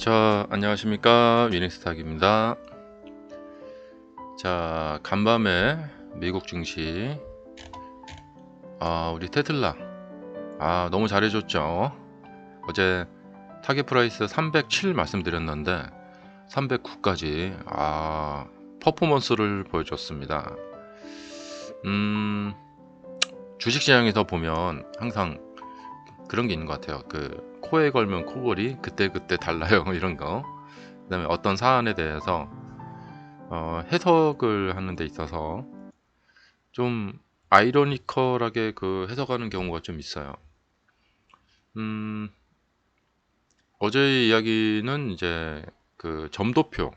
자, 안녕하십니까. 위닝스탁입니다. 자, 간밤에 미국 증시, 우리 테슬라, 너무 잘해줬죠. 어제 타겟 프라이스 307 말씀드렸는데 309까지 퍼포먼스를 보여줬습니다. 주식시장에서 보면 항상 그런 게 있는 것 같아요. 그 코에 걸면 코골이 그때그때 달라요. 이런 거. 그 다음에 어떤 사안에 대해서 해석을 하는 데 있어서 좀 아이러니컬하게 그 해석하는 경우가 좀 있어요. 어제의 이야기는 이제 그 점도표,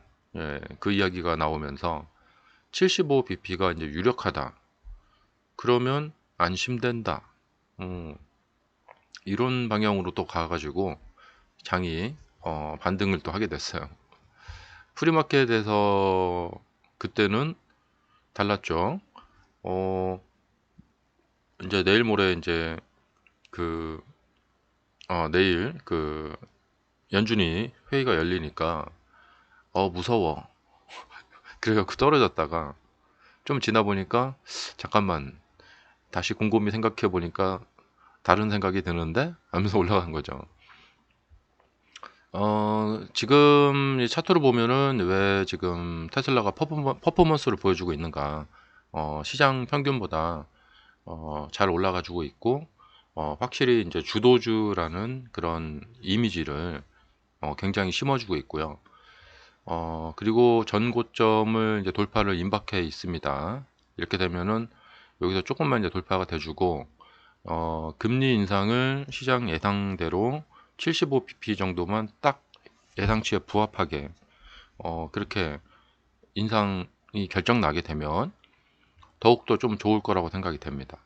그 이야기가 나오면서 75bp가 이제 유력하다. 그러면 안심된다. 이런 방향으로 또 가가지고 장이 반등을 또 하게 됐어요. 프리마켓에서 그때는 달랐죠. 어, 이제 내일 모레 이제 그 내일 그 연준이 회의가 열리니까 무서워. 그래갖고 떨어졌다가 좀 지나 보니까 잠깐만 다시 곰곰이 생각해 보니까 다른 생각이 드는데 하면서 올라간 거죠. 지금 이 차트를 보면은 왜 지금 테슬라가 퍼포먼스를 보여주고 있는가? 시장 평균보다 잘 올라가지고 있고 확실히 이제 주도주라는 그런 이미지를 굉장히 심어주고 있고요. 그리고 전 고점을 이제 돌파를 임박해 있습니다. 이렇게 되면은 여기서 조금만 이제 돌파가 돼주고 금리 인상을 시장 예상대로 75bp 정도만 딱 예상치에 부합하게 그렇게 인상이 결정 나게 되면 더욱더 좀 좋을 거라고 생각이 됩니다.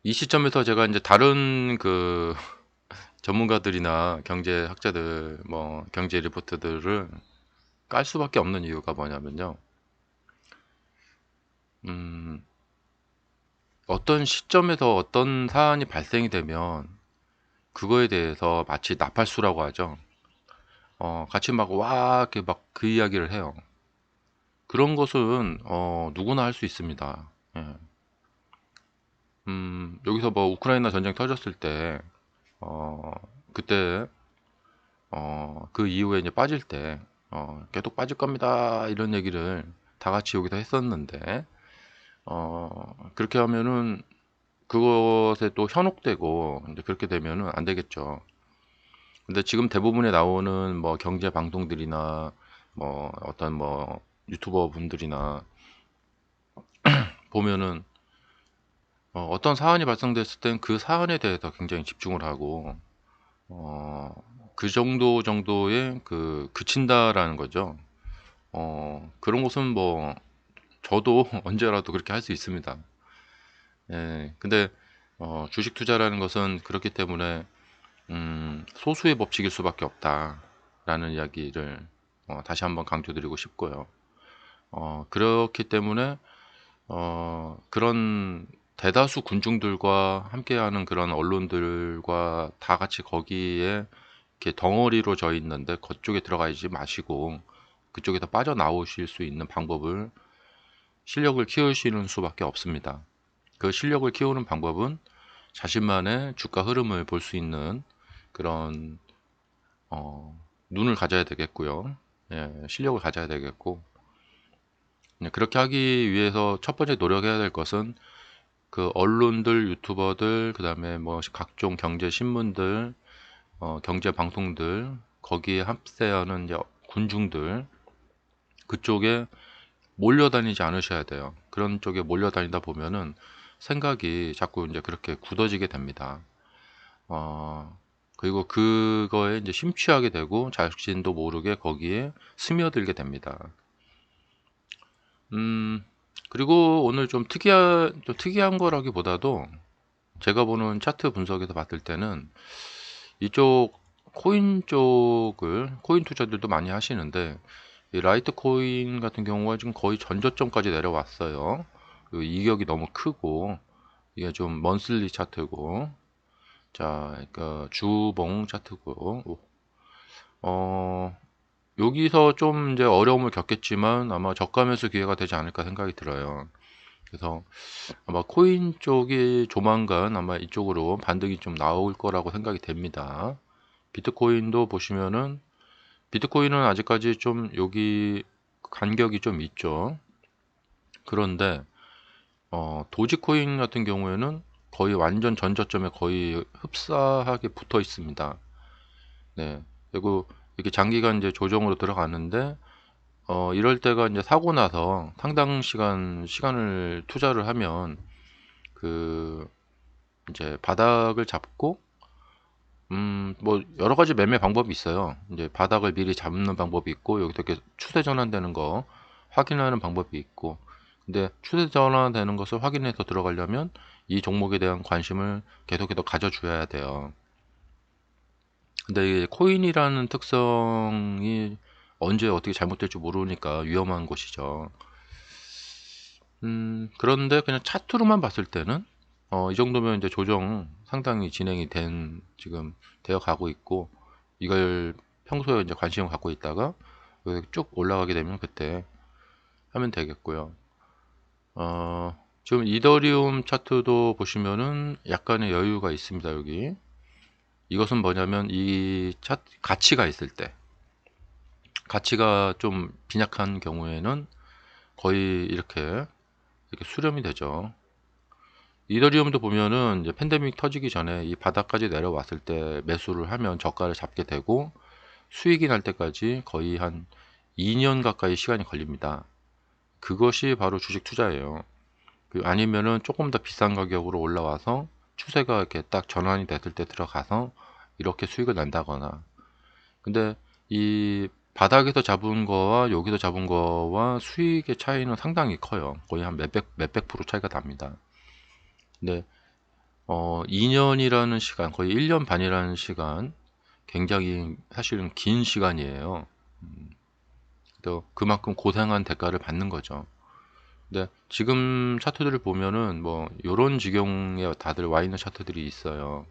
이 시점에서 제가 이제 다른 그 전문가들이나 경제학자들, 뭐 경제 리포트들을 깔 수밖에 없는 이유가 뭐냐면요. 음, 어떤 시점에서 어떤 사안이 발생이 되면 그거에 대해서 마치 나팔수라고 하죠. 같이 막 와, 이렇게 막 그 이야기를 해요. 그런 것은 누구나 할 수 있습니다. 예. 여기서 뭐 우크라이나 전쟁 터졌을 때 어, 그때 그 이후에 이제 빠질 때 계속 빠질 겁니다 이런 얘기를 다 같이 여기서 했었는데 그렇게 하면은 그것에 또 현혹되고 이제 그렇게 되면은 안 되겠죠. 근데 지금 대부분에 나오는 뭐 경제 방송들이나 뭐 어떤 뭐 유튜버 분들이나 보면은 어떤 사안이 발생됐을 땐 그 사안에 대해서 굉장히 집중을 하고 어, 그 정도의 그 그친다라는 거죠. 그런 것은 뭐 저도 언제라도 그렇게 할 수 있습니다. 예, 근데 주식 투자라는 것은 그렇기 때문에 소수의 법칙일 수밖에 없다라는 이야기를 다시 한번 강조드리고 싶고요. 그렇기 때문에 그런 대다수 군중들과 함께하는 그런 언론들과 다 같이 거기에 이렇게 덩어리로 져 있는데 그쪽에 들어가지 마시고 그쪽에서 빠져나오실 수 있는 방법을 실력을 키우시는 수밖에 없습니다. 그 실력을 키우는 방법은 자신만의 주가 흐름을 볼 수 있는 그런 눈을 가져야 되겠고요. 예, 실력을 가져야 되겠고 그렇게 하기 위해서 첫 번째 노력해야 될 것은 그 언론들, 유튜버들, 그 다음에 뭐 각종 경제 신문들, 경제 방송들 거기에 합세하는 이제 군중들 그쪽에 몰려다니지 않으셔야 돼요. 그런 쪽에 몰려다니다 보면은 생각이 자꾸 이제 그렇게 굳어지게 됩니다. 그리고 그거에 이제 심취하게 되고 자신도 모르게 거기에 스며들게 됩니다. 그리고 오늘 좀 특이한 거라기보다도 제가 보는 차트 분석에서 봤을 때는 이쪽 코인 투자들도 많이 하시는데 이 라이트 코인 같은 경우가 지금 거의 전저점까지 내려왔어요. 그 이격이 너무 크고 이게 좀 먼슬리 차트고 자, 그러니까 주봉 차트고, 여기서 좀 이제 어려움을 겪겠지만 아마 저가 매수 기회가 되지 않을까 생각이 들어요. 그래서 아마 코인 쪽이 조만간 아마 이쪽으로 반등이 좀 나올 거라고 생각이 됩니다. 비트코인도 보시면은 비트코인은 아직까지 좀 여기 간격이 좀 있죠. 그런데 도지코인 같은 경우에는 거의 완전 전저점에 거의 흡사하게 붙어 있습니다. 네. 그리고 이렇게 장기간 이제 조정으로 들어가는데 이럴 때가 이제 사고 나서 상당 시간을 투자를 하면 그 이제 바닥을 잡고 뭐 여러 가지 매매 방법이 있어요. 이제 바닥을 미리 잡는 방법이 있고 여기서 이렇게 추세 전환되는 거 확인하는 방법이 있고 근데 추세 전환되는 것을 확인해서 들어가려면 이 종목에 대한 관심을 계속해서 가져줘야 돼요. 근데 이 코인이라는 특성이 언제 어떻게 잘못될지 모르니까 위험한 것이죠. 그런데 그냥 차트로만 봤을 때는 이 정도면 이제 조정 상당히 진행이 지금 되어 가고 있고 이걸 평소에 이제 관심을 갖고 있다가 쭉 올라가게 되면 그때 하면 되겠고요. 지금 이더리움 차트도 보시면은 약간의 여유가 있습니다. 여기 이것은 뭐냐면 이 차트 가치가 있을 때 가치가 좀 빈약한 경우에는 거의 이렇게 수렴이 되죠. 이더리움도 보면은 이제 팬데믹 터지기 전에 이 바닥까지 내려왔을 때 매수를 하면 저가를 잡게 되고 수익이 날 때까지 거의 한 2년 가까이 시간이 걸립니다. 그것이 바로 주식 투자예요. 아니면은 조금 더 비싼 가격으로 올라와서 추세가 이렇게 딱 전환이 됐을 때 들어가서 이렇게 수익을 낸다거나. 근데 이 바닥에서 잡은 거와 여기서 잡은 거와 수익의 차이는 상당히 커요. 거의 한 몇백 프로 차이가 납니다. 근데 2년이라는 시간, 거의 1년 반이라는 시간, 굉장히 사실은 긴 시간이에요. 또 그만큼 고생한 대가를 받는 거죠. 근데 지금 차트들을 보면은 뭐 요런 지경에 다들 와 있는 차트들이 있어요.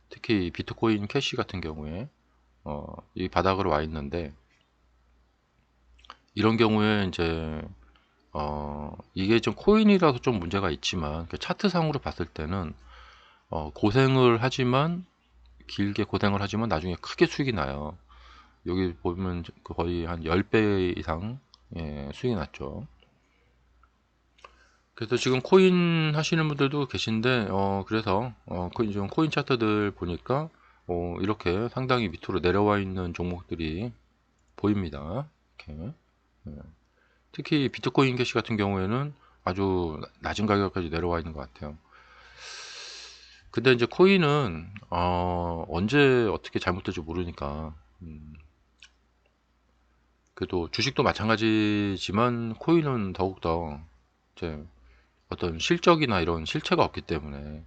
특히 비트코인 캐시 같은 경우에 이 바닥으로 와 있는데 이런 경우에 이제 이게 좀 코인이라서 좀 문제가 있지만 차트상으로 봤을 때는 고생을 하지만 길게 고생을 하지만 나중에 크게 수익이 나요. 여기 보면 거의 한 10배 이상 수익이 났죠. 그래서 지금 코인 하시는 분들도 계신데 그래서 코인 차트들 보니까 이렇게 상당히 밑으로 내려와 있는 종목들이 보입니다. 이렇게. 예. 특히 비트코인 캐시 같은 경우에는 아주 낮은 가격까지 내려와 있는 것 같아요. 근데 이제 코인은 언제 어떻게 잘못될지 모르니까 그래도 주식도 마찬가지지만 코인은 더욱더 이제 어떤 실적이나 이런 실체가 없기 때문에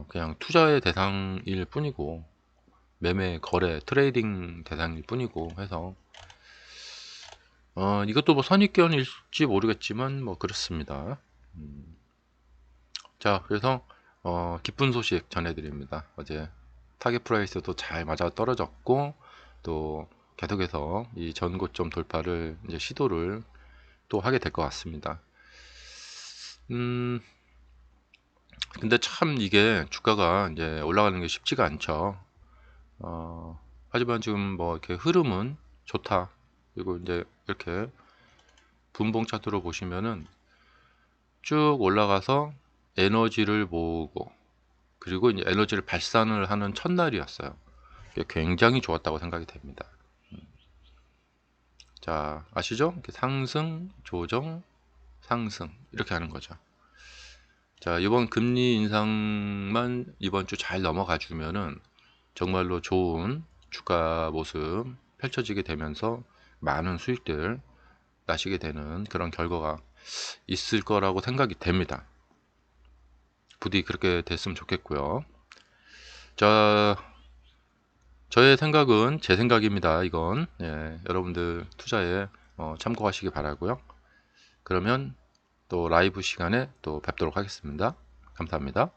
그냥 투자의 대상일 뿐이고 매매, 거래, 트레이딩 대상일 뿐이고 해서 이것도 뭐 선입견일지 모르겠지만 뭐 그렇습니다. 자, 그래서 기쁜 소식 전해드립니다. 어제 타겟 프라이스도 잘 맞아 떨어졌고 또 계속해서 이 전고점 돌파를 이제 시도를 또 하게 될 것 같습니다. 근데 참 이게 주가가 이제 올라가는 게 쉽지가 않죠. 하지만 지금 뭐 이렇게 흐름은 좋다. 그리고 이제 이렇게 분봉 차트로 보시면은 쭉 올라가서 에너지를 모으고 그리고 이제 에너지를 발산을 하는 첫날이었어요. 굉장히 좋았다고 생각이 됩니다. 자, 아시죠? 이렇게 상승, 조정, 상승 이렇게 하는 거죠. 자, 이번 금리 인상만 이번 주 잘 넘어가 주면은 정말로 좋은 주가 모습 펼쳐지게 되면서 많은 수익들 나시게 되는 그런 결과가 있을 거라고 생각이 됩니다. 부디 그렇게 됐으면 좋겠고요. 자, 저의 생각은 제 생각입니다. 이건 여러분들 투자에 참고하시기 바라고요. 그러면 또 라이브 시간에 또 뵙도록 하겠습니다. 감사합니다.